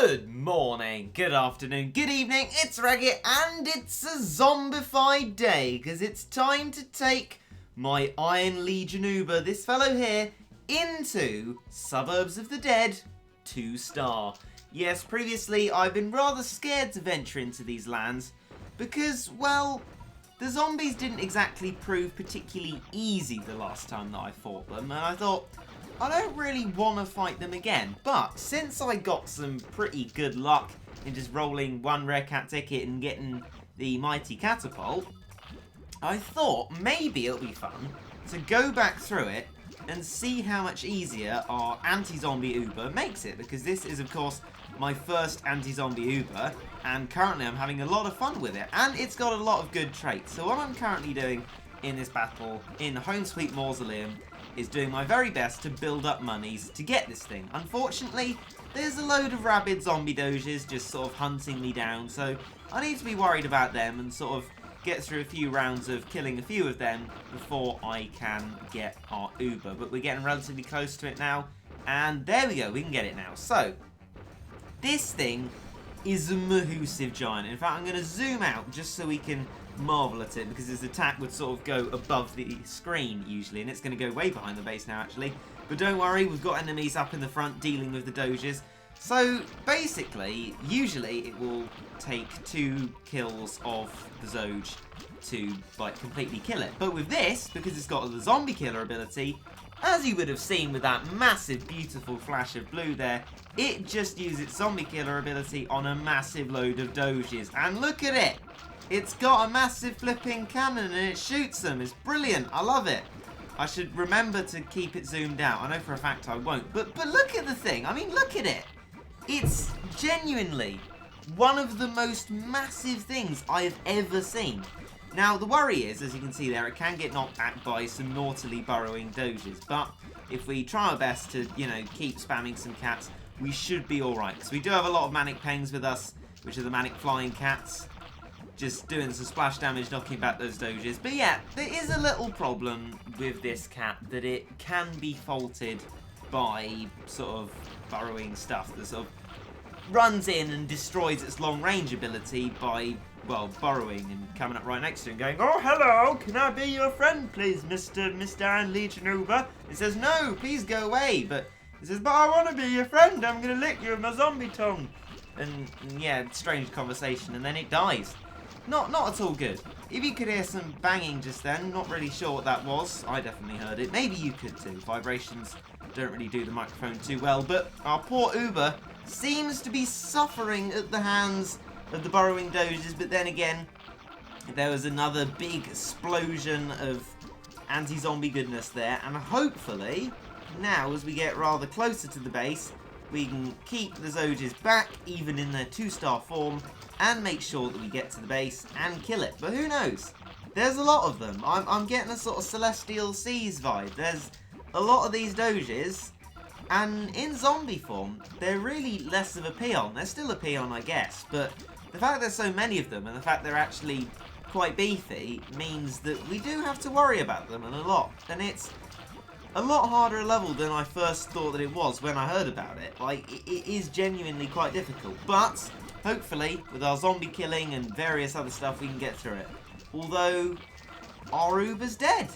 Good morning, good afternoon, good evening, it's Regit, and it's a zombified day, because it's time to take my Iron Legion Uber, this fellow here, into Suburbs of the Dead 2-star. Yes, previously I've been rather scared to venture into these lands, because, well, the zombies didn't exactly prove particularly easy the last time that I fought them, and I thought, I don't really want to fight them again, but since I got some pretty good luck in just rolling one rare cat ticket and getting the mighty catapult, I thought maybe it'll be fun to go back through it and see how much easier our anti-zombie Uber makes it, because this is of course my first anti-zombie Uber, and currently I'm having a lot of fun with it, and it's got a lot of good traits. So what I'm currently doing in this battle in Home Sweet Mausoleum is doing my very best to build up monies to get this thing. Unfortunately, there's a load of rabid zombie doges just sort of hunting me down, so I need to be worried about them and sort of get through a few rounds of killing a few of them before I can get our Uber. But we're getting relatively close to it now, and there we go, we can get it now. So, this thing is a massive giant. In fact, I'm going to zoom out just so we can marvel at it, because his attack would sort of go above the screen usually, and it's going to go way behind the base now actually. But don't worry, we've got enemies up in the front dealing with the doges. So basically, usually it will take 2 kills of the Zoj to like completely kill it. But with this, because it's got the zombie killer ability, as you would have seen with that massive beautiful flash of blue there, it just uses its zombie killer ability on a massive load of doges. And look at it! It's got a massive flipping cannon and it shoots them. It's brilliant. I love it. I should remember to keep it zoomed out. I know for a fact I won't. But look at the thing. I mean, look at it. It's genuinely one of the most massive things I have ever seen. Now, the worry is, as you can see there, it can get knocked back by some naughtily burrowing doges. But if we try our best to, you know, keep spamming some cats, we should be alright. Because we do have a lot of manic pengs with us, which are the manic flying cats. Just doing some splash damage, knocking back those doges. But yeah, there is a little problem with this cat, that it can be faulted by sort of burrowing stuff that sort of runs in and destroys its long range ability by, well, burrowing and coming up right next to it and going, "Oh, hello, can I be your friend, please, Mr. Iron Legion Uber?" It says, "No, please go away." But it says, "But I want to be your friend, I'm going to lick you with my zombie tongue." And yeah, strange conversation, and then it dies. Not at all good. If you could hear some banging just then, not really sure what that was. I definitely heard it. Maybe you could too. Vibrations don't really do the microphone too well. But our poor Uber seems to be suffering at the hands of the burrowing doges. But then again, there was another big explosion of anti-zombie goodness there. And hopefully, now as we get rather closer to the base, we can keep the Zoges back, even in their 2-star form, and make sure that we get to the base and kill it. But who knows? There's a lot of them. I'm getting a sort of Celestial Seas vibe. There's a lot of these doges, and in zombie form, they're really less of a peon. They're still a peon, I guess, but the fact there's so many of them, and the fact they're actually quite beefy, means that we do have to worry about them, and a lot. And it's a lot harder a level than I first thought that it was when I heard about it. Like, it is genuinely quite difficult, but hopefully, with our zombie killing and various other stuff, we can get through it. Although, our Uber's dead.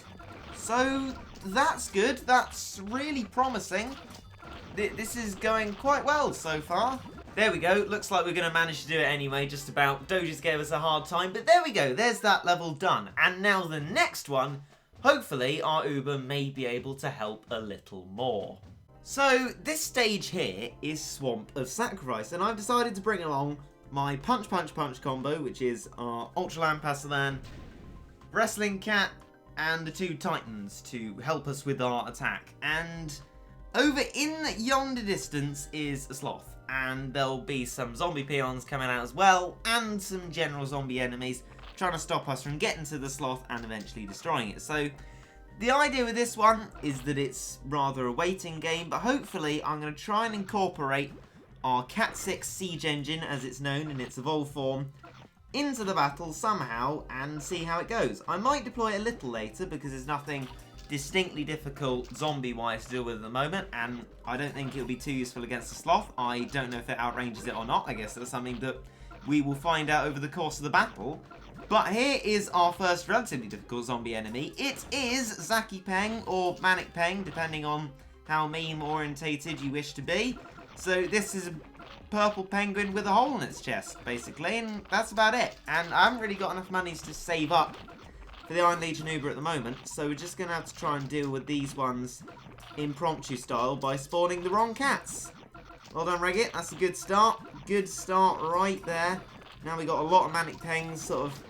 So, that's good. That's really promising. This is going quite well so far. There we go. Looks like we're going to manage to do it anyway, just about. Doges gave us a hard time, but there we go. There's that level done. And now the next one, hopefully our Uber may be able to help a little more. So this stage here is Swamp of Sacrifice, and I've decided to bring along my Punch Punch Punch combo, which is our Ultra Lampaslan, Wrestling Cat, and the 2 Titans to help us with our attack. And over in yonder distance is a Sloth, and there'll be some zombie peons coming out as well, and some general zombie enemies trying to stop us from getting to the Sloth and eventually destroying it. So the idea with this one is that it's rather a waiting game, but hopefully I'm going to try and incorporate our Cat 6 Siege Engine, as it's known in its evolved form, into the battle somehow and see how it goes. I might deploy it a little later because there's nothing distinctly difficult zombie-wise to deal with at the moment, and I don't think it'll be too useful against the sloth. I don't know if it outranges it or not. I guess that's something that we will find out over the course of the battle. But here is our first relatively difficult zombie enemy. It is Zaki Peng, or Manic Peng, depending on how meme-orientated you wish to be. So this is a purple penguin with a hole in its chest, basically, and that's about it. And I haven't really got enough monies to save up for the Iron Legion Uber at the moment, so we're just going to have to try and deal with these ones impromptu style by spawning the wrong cats. Well done, Regit. That's a good start. Good start right there. Now we got a lot of Manic Pengs sort of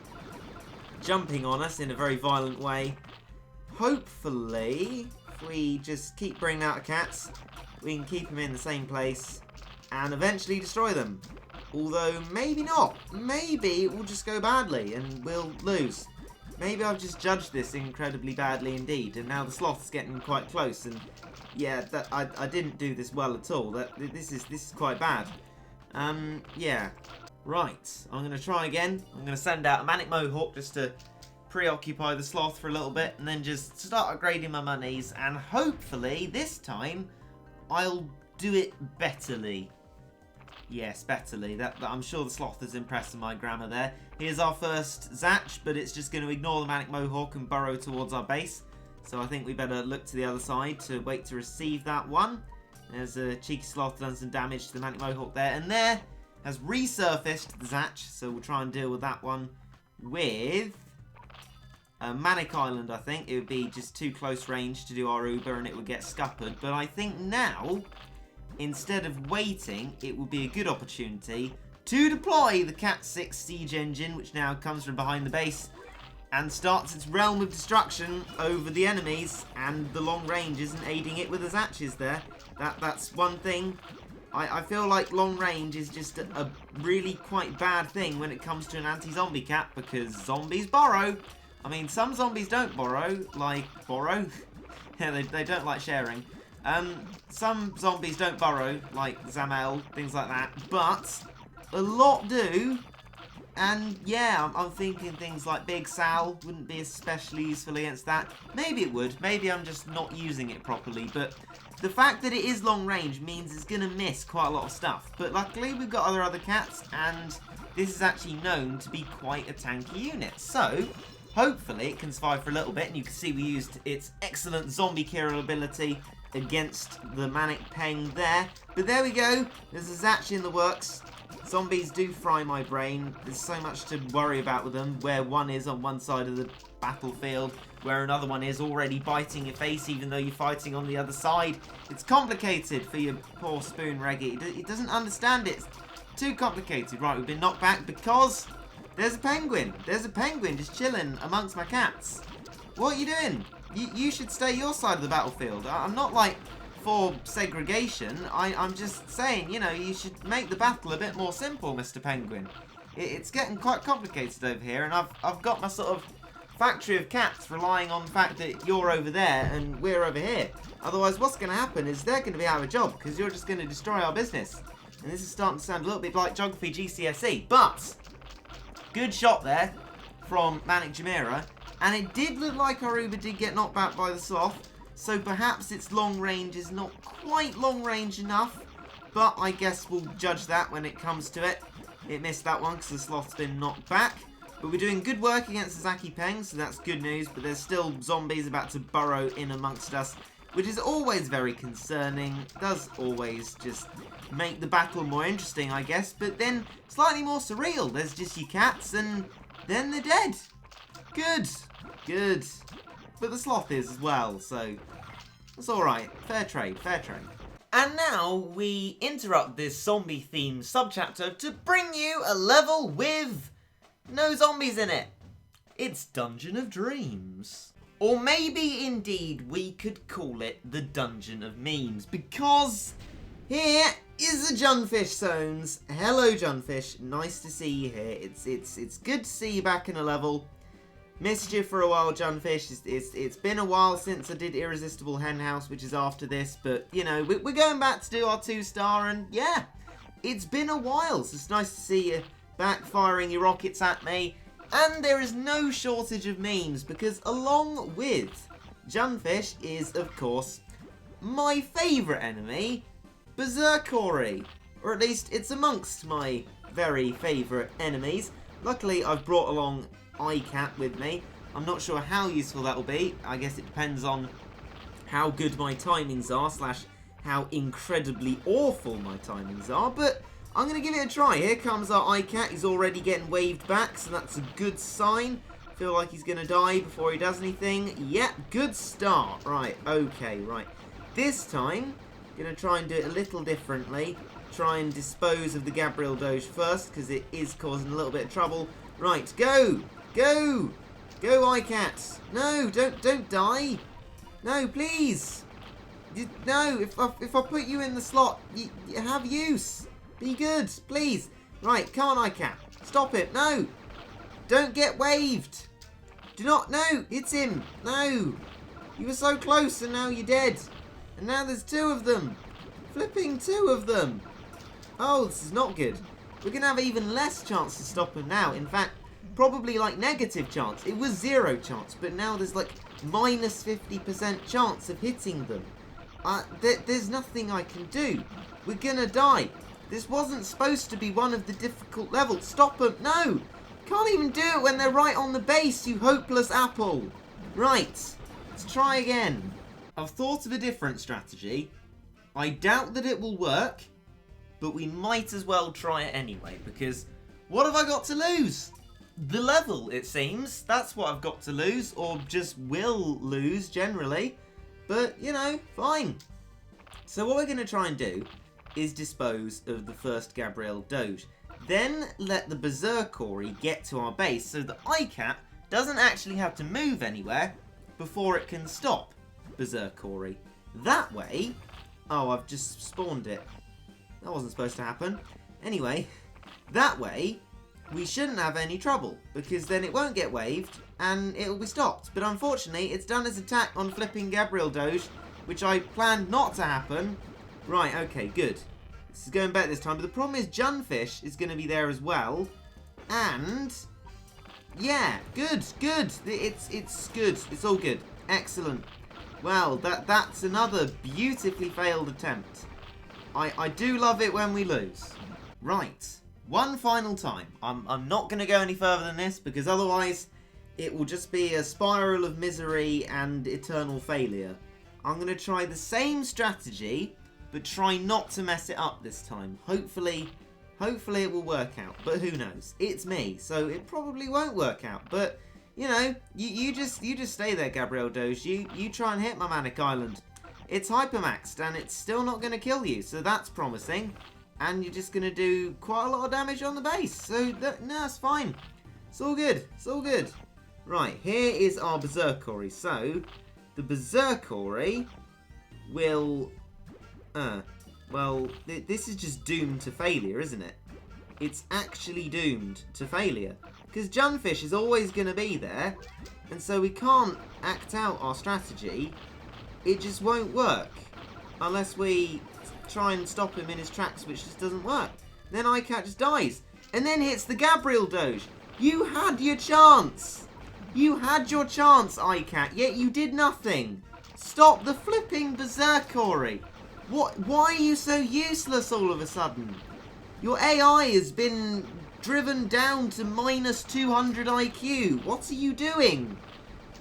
jumping on us in a very violent way. Hopefully, if we just keep bringing out the cats, we can keep them in the same place and eventually destroy them. Although, maybe not. Maybe it will just go badly and we'll lose. Maybe I've just judged this incredibly badly indeed, and now the sloth's getting quite close, and yeah, I didn't do this well at all. This is quite bad. Yeah. Right, I'm going to try again. I'm going to send out a Manic Mohawk just to preoccupy the sloth for a little bit, and then just start upgrading my monies, and hopefully, this time, I'll do it betterly. Yes, betterly. I'm sure the sloth is impressed with my grammar there. Here's our first Zatch, but it's just going to ignore the Manic Mohawk and burrow towards our base. So I think we better look to the other side to wait to receive that one. There's a cheeky sloth done some damage to the Manic Mohawk there. And there has resurfaced the Zatch, so we'll try and deal with that one with Manic Island, I think. It would be just too close range to do our Uber and it would get scuppered. But I think now, instead of waiting, it will be a good opportunity to deploy the Cat 6 siege engine, which now comes from behind the base and starts its realm of destruction over the enemies and the long ranges and aiding it with the Zatches there. That's one thing. I feel like long range is just a really quite bad thing when it comes to an anti-zombie cat, because zombies borrow. I mean, some zombies don't borrow, like borrow. Yeah, they don't like sharing. Some zombies don't burrow, like Zamel, things like that, but a lot do. And yeah, I'm thinking things like Big Sal wouldn't be especially useful against that. Maybe it would, maybe I'm just not using it properly, but the fact that it is long range means it's going to miss quite a lot of stuff. But luckily we've got other cats, and this is actually known to be quite a tanky unit. So hopefully it can survive for a little bit, and you can see we used its excellent zombie killer ability against the Manic Peng there. But there we go, there's a Zatch in the works. Zombies do fry my brain. There's so much to worry about with them, where one is on one side of the battlefield, where another one is already biting your face even though you're fighting on the other side. It's complicated for your poor spoon, Reggie. It doesn't understand it. It's too complicated. Right, we've been knocked back because there's a penguin. There's a penguin just chilling amongst my cats. What are you doing? You should stay your side of the battlefield. I'm not like for segregation. I'm just saying, you know, you should make the battle a bit more simple, Mr. Penguin. It's getting quite complicated over here, and I've got my sort of factory of cats relying on the fact that you're over there and we're over here. Otherwise, what's going to happen is they're going to be out of a job because you're just going to destroy our business. And this is starting to sound a little bit like Geography GCSE, but good shot there from Manic Jamira. And it did look like our Uber did get knocked back by the sloth, so perhaps its long range is not quite long range enough, but I guess we'll judge that when it comes to it. It missed that one because the sloth's been knocked back, but we're doing good work against the Zaki Peng, so that's good news, but there's still zombies about to burrow in amongst us, which is always very concerning. It does always just make the battle more interesting, I guess, but then slightly more surreal. There's just your cats, and then they're dead. Good. Good. But the sloth is as well, so that's alright. Fair trade, fair trade. And now we interrupt this zombie-themed subchapter to bring you a level with no zombies in it. It's Dungeon of Dreams. Or maybe indeed we could call it the Dungeon of Memes, because here is the Junfish Zones. Hello Junfish, nice to see you here. It's good to see you back in a level. Missed you for a while, Junfish. It's been a while since I did Irresistible Hen House, which is after this, but, you know, we're going back to do our 2-star, and yeah, it's been a while, so it's nice to see you back firing your rockets at me. And there is no shortage of memes, because along with Junfish is, of course, my favourite enemy, Berserkori. Or at least it's amongst my very favourite enemies. Luckily, I've brought along iCat with me. I'm not sure how useful that will be. I guess it depends on how good my timings are, / how incredibly awful my timings are. But I'm going to give it a try. Here comes our iCat. He's already getting waved back, so that's a good sign. Feel like he's going to die before he does anything. Yep, good start. Right, okay, right. This time, going to try and do it a little differently. Try and dispose of the Gabriel Doge first, because it is causing a little bit of trouble. Right, go! Go! Go, iCat! No, don't die! No, please! No, if I put you in the slot, you have use! Be good, please! Right, come on, iCat! Stop it! No! Don't get waved! Do not... No! It's him! No! You were so close and now you're dead! And now there's 2 of them! Flipping 2 of them! Oh, this is not good. We're going to have even less chance to stop him now. In fact, probably like negative chance. It was 0 chance, but now there's like minus 50% chance of hitting them. There's nothing I can do. We're going to die. This wasn't supposed to be one of the difficult levels. Stop them. No! Can't even do it when they're right on the base, you hopeless apple. Right. Let's try again. I've thought of a different strategy. I doubt that it will work, but we might as well try it anyway, because what have I got to lose? The level, it seems. That's what I've got to lose, or just will lose generally. But, you know, fine. So what we're going to try and do is dispose of the first Gabriel Doge. Then let the Berserkori get to our base so the iCat doesn't actually have to move anywhere before it can stop Berserkori. That way... Oh, I've just spawned it. That wasn't supposed to happen. Anyway, that way we shouldn't have any trouble, because then it won't get waved and it'll be stopped. But unfortunately, it's done its attack on flipping Gabriel Doge, which I planned not to happen. Right, okay, good. This is going better this time, but the problem is Junfish is going to be there as well. And yeah, good. It's good. It's all good. Excellent. Well, that's another beautifully failed attempt. I do love it when we lose. Right. One final time. I'm not going to go any further than this, because otherwise it will just be a spiral of misery and eternal failure. I'm going to try the same strategy, but try not to mess it up this time. Hopefully it will work out, but who knows? It's me, so it probably won't work out. But you know, you just stay there, Gabriel Doge. You try and hit my Manic Island. It's hypermaxed and it's still not going to kill you, so that's promising. And you're just going to do quite a lot of damage on the base, so no, it's fine. It's all good. It's all good. Right, here is our Berserkori. So the Berserkori will. Well, this is just doomed to failure, isn't it? It's actually doomed to failure. Because Junfish is always going to be there, and so we can't act out our strategy. It just won't work. Unless we try and stop him in his tracks, which just doesn't work. Then iCat just dies. And then hits the Gabriel Doge. You had your chance. You had your chance, iCat, yet you did nothing. Stop the flipping Berserkori. What? Why are you so useless all of a sudden? Your AI has been driven down to minus 200 IQ. What are you doing?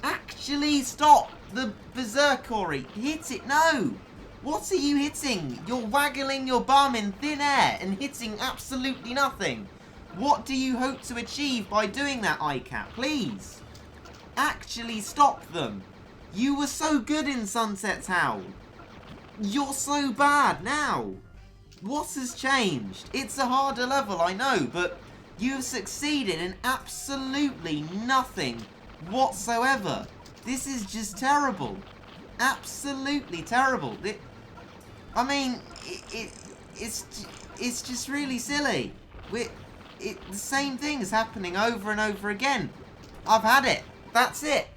Actually stop the Berserkori. Hit it. No. What are you hitting? You're waggling your bum in thin air and hitting absolutely nothing. What do you hope to achieve by doing that, iCat? Please. Actually stop them. You were so good in Sunset's Howl. You're so bad now. What has changed? It's a harder level, I know, but you've succeeded in absolutely nothing whatsoever. This is just terrible. Absolutely terrible. It's just really silly. The same thing is happening over and over again. I've had it. That's it.